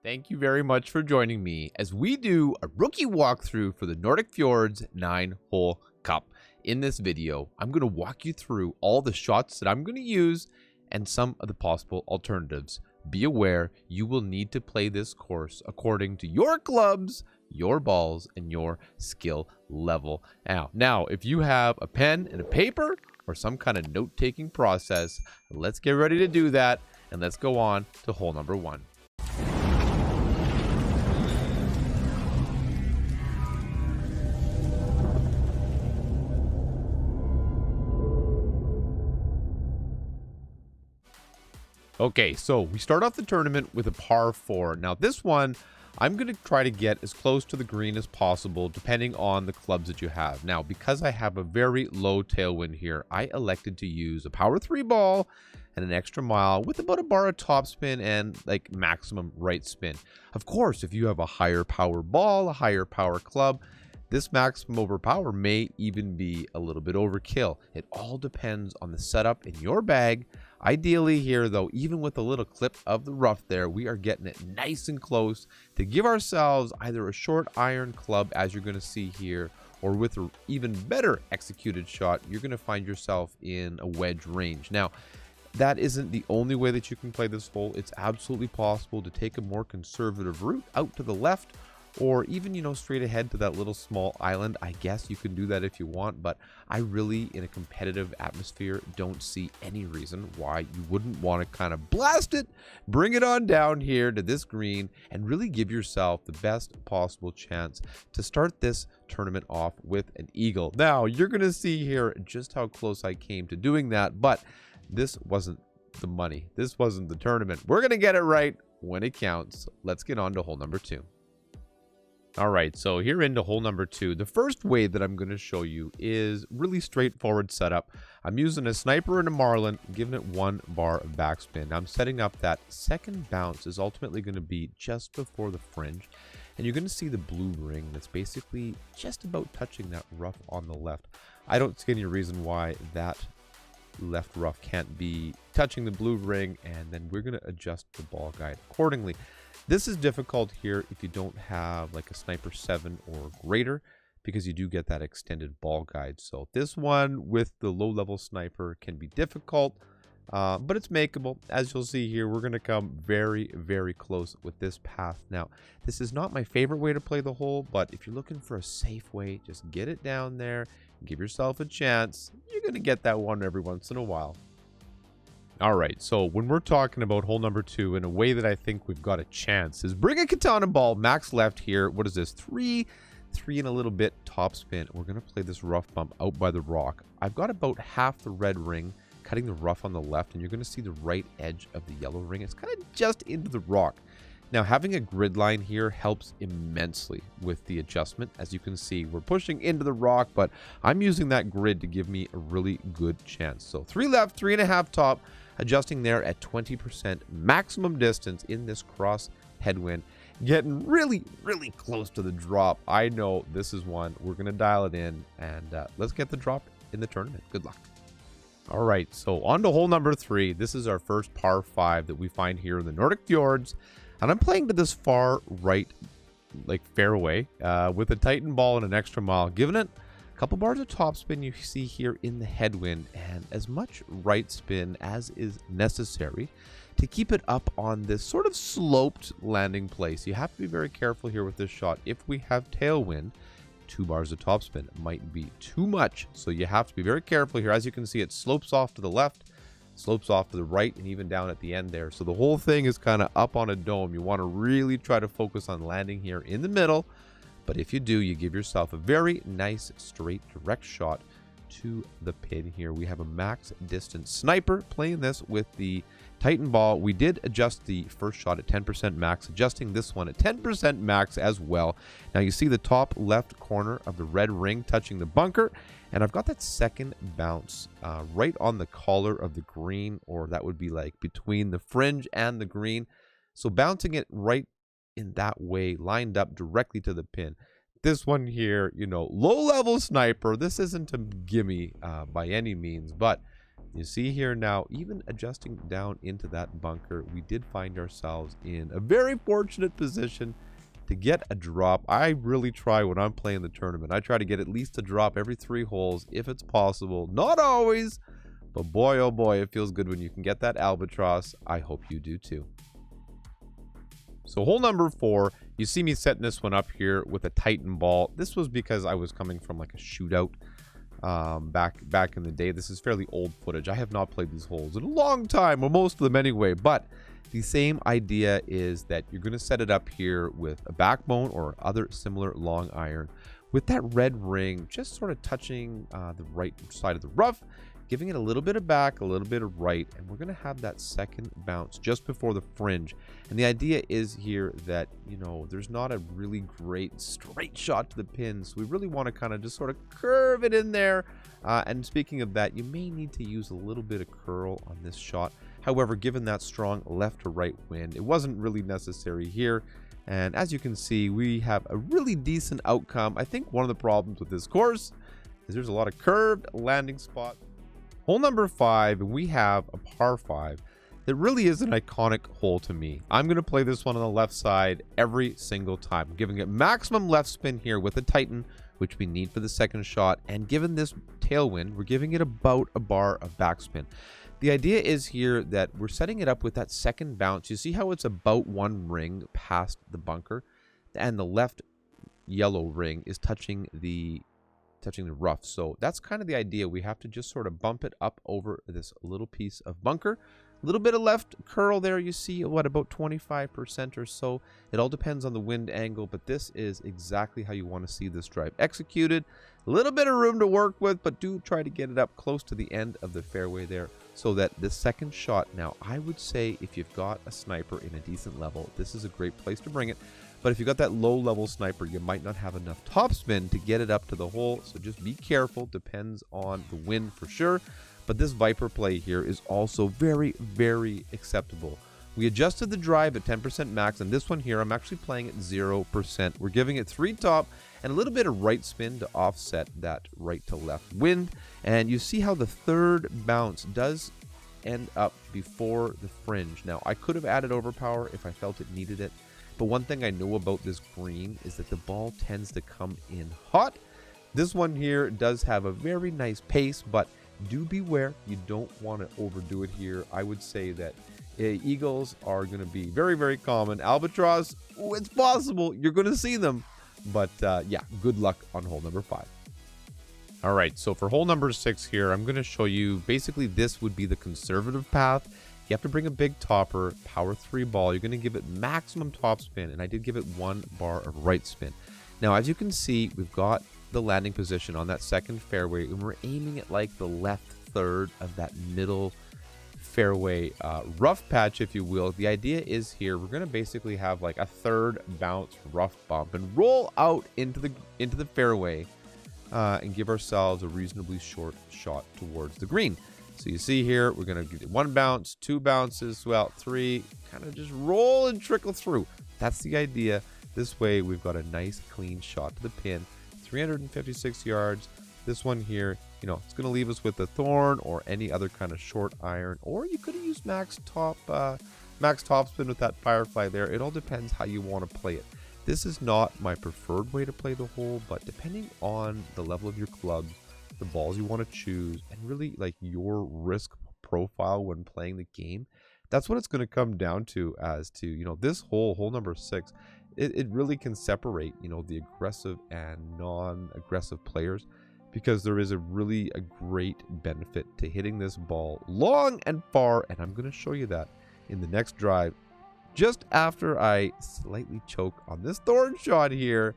Thank you very much for joining me as we do a rookie walkthrough for the Nordic Fjords 9-hole cup. In this video, I'm going to walk you through all the shots that I'm going to use and some of the possible alternatives. Be aware, you will need to play this course according to your clubs, your balls, and your skill level. Now, if you have a pen and a paper or some kind of note-taking process, let's get ready to do that, and let's go on to hole number 1. Okay, so we start off the tournament with a par 4. Now this one, I'm going to try to get as close to the green as possible depending on the clubs that you have. Now, because I have a very low tailwind here, I elected to use a power 3 ball and an extra mile with about a bar of topspin and like maximum right spin. Of course, if you have a higher power ball, a higher power club, this maximum overpower may even be a little bit overkill. It all depends on the setup in your bag. Ideally here though, even with a little clip of the rough there, we are getting it nice and close to give ourselves either a short iron club, as you're going to see here, or with an even better executed shot, you're going to find yourself in a wedge range. Now, that isn't the only way that you can play this hole. It's absolutely possible to take a more conservative route out to the left, or even, straight ahead to that little small island. I guess you can do that if you want, but I really, in a competitive atmosphere, don't see any reason why you wouldn't want to kind of blast it, bring it on down here to this green, and really give yourself the best possible chance to start this tournament off with an eagle. Now, you're going to see here just how close I came to doing that, but this wasn't the money. This wasn't the tournament. We're going to get it right when it counts. Let's get on to hole number 2. All right, so here into hole number 2. The first way that I'm going to show you is really straightforward setup. I'm using a sniper and a marlin, giving it 1 bar of backspin. I'm setting up that second bounce is ultimately going to be just before the fringe. And you're going to see the blue ring that's basically just about touching that rough on the left. I don't see any reason why that left rough can't be touching the blue ring, and then we're going to adjust the ball guide accordingly. This is difficult here if you don't have like a sniper 7 or greater, because you do get that extended ball guide. So this one with the low level sniper can be difficult, but it's makeable. As you'll see here, we're going to come very, very close with this path. Now, this is not my favorite way to play the hole, but if you're looking for a safe way, just get it down there, give yourself a chance. You're going to get that one every once in a while. All right, so when we're talking about hole number 2, in a way that I think we've got a chance is bring a katana ball, max left here. What is this? 3 and a little bit top spin. We're going to play this rough bump out by the rock. I've got about half the red ring, cutting the rough on the left, and you're going to see the right edge of the yellow ring. It's kind of just into the rock. Now, having a grid line here helps immensely with the adjustment. As you can see, we're pushing into the rock, but I'm using that grid to give me a really good chance. So 3 left, 3.5 top, adjusting there at 20% maximum distance in this cross headwind, getting really, really close to the drop. I know this is one. We're going to dial it in, and let's get the drop in the tournament. Good luck. All right, so on to hole number 3. This is our first par 5 that we find here in the Nordic Fjords. And I'm playing to this far right, like fairway, with a Titan ball and an extra mile, giving it a couple bars of topspin you see here in the headwind, and as much right spin as is necessary to keep it up on this sort of sloped landing place. You have to be very careful here with this shot. If we have tailwind, 2 bars of topspin might be too much, so you have to be very careful here. As you can see, it slopes off to the left, slopes off to the right, and even down at the end there. So the whole thing is kind of up on a dome. You want to really try to focus on landing here in the middle. But if you do, you give yourself a very nice, straight, direct shot to the pin here. We have a max distance sniper playing this with the Titan ball. We did adjust the first shot at 10% max, adjusting this one at 10% max as well. Now you see the top left corner of the red ring touching the bunker, and I've got that second bounce right on the collar of the green, or that would be like between the fringe and the green. So bouncing it right in that way, lined up directly to the pin. This one here, low level sniper. This isn't a gimme by any means, but You see here now, even adjusting down into that bunker, we did find ourselves in a very fortunate position to get a drop. I really try when I'm playing the tournament. I try to get at least a drop every 3 holes if it's possible. Not always, but boy, oh boy, it feels good when you can get that albatross. I hope you do too. So hole number 4, you see me setting this one up here with a Titan ball. This was because I was coming from like a shootout back in the day. This is fairly old footage. I have not played these holes in a long time, or most of them anyway, but the same idea is that you're going to set it up here with a backbone or other similar long iron with that red ring just sort of touching the right side of the rough, giving it a little bit of back, a little bit of right, and we're going to have that second bounce just before the fringe. And the idea is here that, you know, there's not a really great straight shot to the pin, so we really want to kind of just sort of curve it in there. And speaking of that, you may need to use a little bit of curl on this shot. However, given that strong left to right wind, it wasn't really necessary here. And as you can see, we have a really decent outcome. I think one of the problems with this course is there's a lot of curved landing spots. Hole number 5, and we have a par 5 that really is an iconic hole to me. I'm going to play this one on the left side every single time. I'm giving it maximum left spin here with a Titan, which we need for the second shot. And given this tailwind, we're giving it about a bar of backspin. The idea is here that we're setting it up with that second bounce. You see how it's about 1 ring past the bunker, and the left yellow ring is touching the rough. So that's kind of the idea. We have to just sort of bump it up over this little piece of bunker. A little bit of left curl there, you see, what, about 25% or so. It all depends on the wind angle, but this is exactly how you want to see this drive executed. A little bit of room to work with, but do try to get it up close to the end of the fairway there so that the second shot, now I would say if you've got a sniper in a decent level, this is a great place to bring it. But if you've got that low-level sniper, you might not have enough topspin to get it up to the hole, so just be careful. Depends on the wind for sure. But this Viper play here is also very, very acceptable. We adjusted the drive at 10% max, and this one here, I'm actually playing at 0%. We're giving it 3 top and a little bit of right spin to offset that right to left wind. And you see how the third bounce does end up before the fringe. Now, I could have added overpower if I felt it needed it. But one thing I know about this green is that the ball tends to come in hot. This one here does have a very nice pace, but do beware. You don't want to overdo it here. I would say that eagles are going to be very, very common. Albatross, it's possible. You're going to see them. But yeah, good luck on hole number 5. All right, so for hole number 6 here, I'm going to show you basically this would be the conservative path. You have to bring a big topper, power 3 ball. You're going to give it maximum top spin, and I did give it 1 bar of right spin. Now, as you can see, we've got the landing position on that second fairway, and we're aiming at like the left third of that middle fairway rough patch, if you will. The idea is here, we're going to basically have like a third bounce rough bump and roll out into the fairway and give ourselves a reasonably short shot towards the green. So you see here, we're going to get 1 bounce, 2 bounces, well, 3, kind of just roll and trickle through. That's the idea. This way, we've got a nice, clean shot to the pin. 356 yards. This one here, you know, it's going to leave us with a thorn or any other kind of short iron. Or you could have used max topspin with that Firefly there. It all depends how you want to play it. This is not my preferred way to play the hole, but depending on the level of your clubs, the balls you want to choose, and really like your risk profile when playing the game, that's what it's going to come down to. As to, you know, this hole number 6, it really can separate, you know, the aggressive and non-aggressive players, because there is a great benefit to hitting this ball long and far, and I'm going to show you that in the next drive just after I slightly choke on this thorn shot here,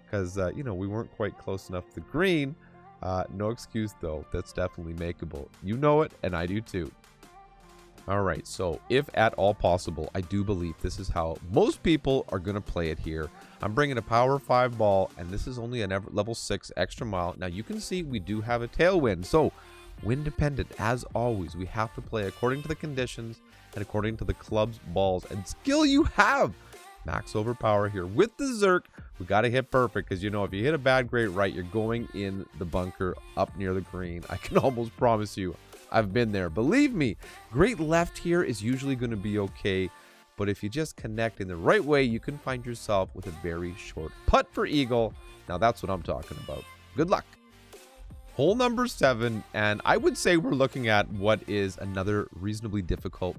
because you know, we weren't quite close enough to the green. No excuse though, that's definitely makeable. You know it, and I do too. All right, so if at all possible, I do believe this is how most people are going to play it here. I'm bringing a power 5 ball, and this is only a level 6 extra mile. Now you can see we do have a tailwind, so wind dependent as always. We have to play according to the conditions and according to the club's balls and skill you have. Max overpower here with the Zerk. We got to hit perfect, because you know, if you hit a bad great right, you're going in the bunker up near the green. I can almost promise you I've been there. Believe me, great left here is usually going to be okay. But if you just connect in the right way, you can find yourself with a very short putt for eagle. Now that's what I'm talking about. Good luck. Hole number 7, and I would say we're looking at what is another reasonably difficult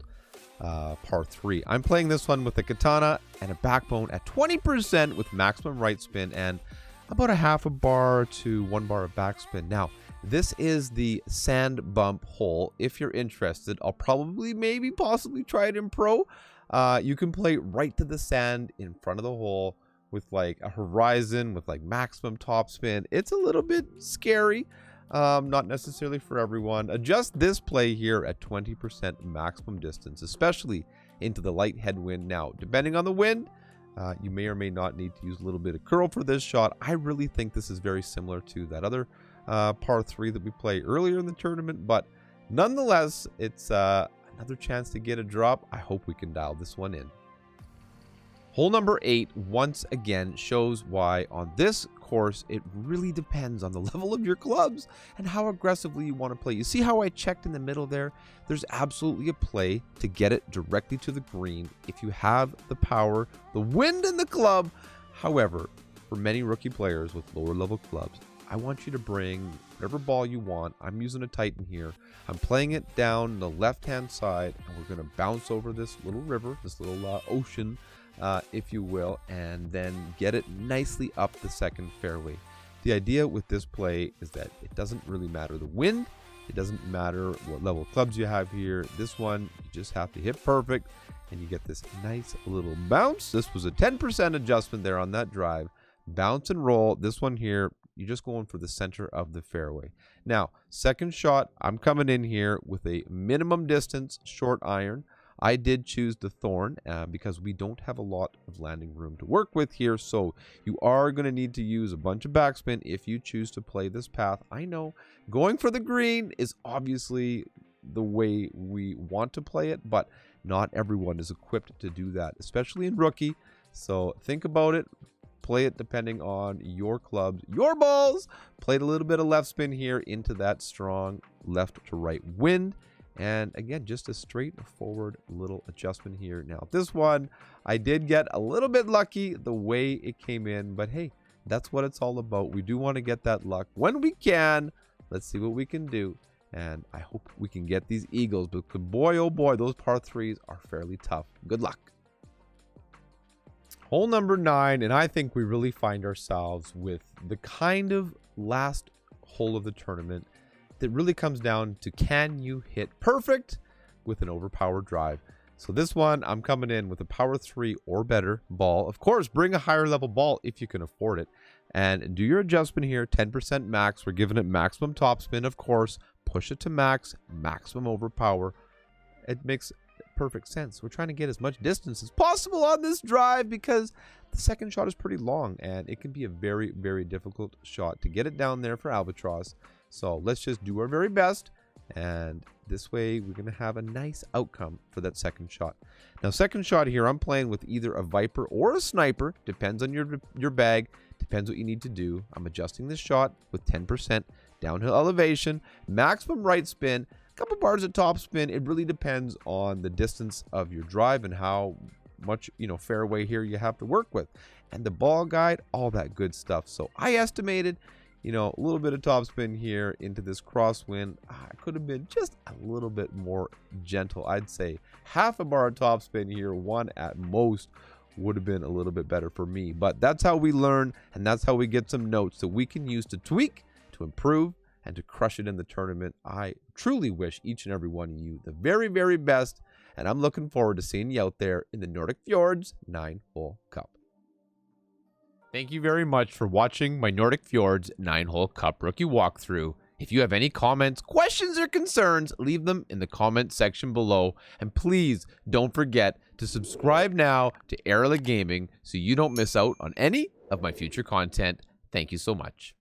par 3. I'm playing this one with a katana and a backbone at 20% with maximum right spin and about a half a bar to 1 bar of backspin. Now, this is the sand bump hole. If you're interested, I'll probably, maybe, possibly try it in pro. You can play right to the sand in front of the hole with like a horizon with like maximum topspin. It's a little bit scary. Not necessarily for everyone. Adjust this play here at 20% maximum distance, especially into the light headwind. Now, depending on the wind, you may or may not need to use a little bit of curl for this shot. I really think this is very similar to that other par 3 that we played earlier in the tournament, but nonetheless, it's another chance to get a drop. I hope we can dial this one in. Hole number 8 once again shows why on this course it really depends on the level of your clubs and how aggressively you want to play. You see how I checked in the middle there? There's absolutely a play to get it directly to the green if you have the power, the wind, and the club. However, for many rookie players with lower level clubs, I want you to bring whatever ball you want. I'm using a Titan here. I'm playing it down the left-hand side, and we're going to bounce over this little river, this little ocean, if you will, and then get it nicely up the second fairway. The idea with this play is that it doesn't really matter the wind. It doesn't matter what level of clubs you have here. This one, you just have to hit perfect, and you get this nice little bounce. This was a 10% adjustment there on that drive. Bounce and roll. This one here, you're just going for the center of the fairway. Now, second shot, I'm coming in here with a minimum distance short iron. I did choose the thorn because we don't have a lot of landing room to work with here. So you are going to need to use a bunch of backspin if you choose to play this path. I know going for the green is obviously the way we want to play it, but not everyone is equipped to do that, especially in rookie. So think about it. Play it depending on your clubs, your balls. Played a little bit of left spin here into that strong left to right wind. And again, just a straightforward little adjustment here. Now, this one, I did get a little bit lucky the way it came in. But hey, that's what it's all about. We do want to get that luck when we can. Let's see what we can do. And I hope we can get these eagles. But boy, oh boy, those par 3s are fairly tough. Good luck. Hole number 9, and I think we really find ourselves with the kind of last hole of the tournament that really comes down to, can you hit perfect with an overpowered drive? So this one, I'm coming in with a power 3 or better ball. Of course, bring a higher level ball if you can afford it. And do your adjustment here, 10% max. We're giving it maximum topspin, of course. Push it to max, maximum overpower. It makes perfect sense. We're trying to get as much distance as possible on this drive because the second shot is pretty long and it can be a very, very difficult shot to get it down there for albatross. So let's just do our very best, and this way we're going to have a nice outcome for that second shot. Now, second shot here, I'm playing with either a Viper or a Sniper. Depends on your bag. Depends what you need to do. I'm adjusting this shot with 10% downhill elevation, maximum right spin, couple bars of top spin. It really depends on the distance of your drive and how much, fairway here you have to work with, and the ball guide, all that good stuff. So I estimated, a little bit of top spin here into this crosswind. I could have been just a little bit more gentle. I'd say half a bar of top spin here, one at most, would have been a little bit better for me. But that's how we learn, and that's how we get some notes that we can use to tweak, to improve, and to crush it in the tournament. I truly wish each and every one of you the very, very best, and I'm looking forward to seeing you out there in the Nordic Fjords 9-hole Cup. Thank you very much for watching my Nordic Fjords 9-hole Cup rookie walkthrough. If you have any comments, questions, or concerns, leave them in the comment section below, and please don't forget to subscribe now to Erelic Gaming so you don't miss out on any of my future content. Thank you so much.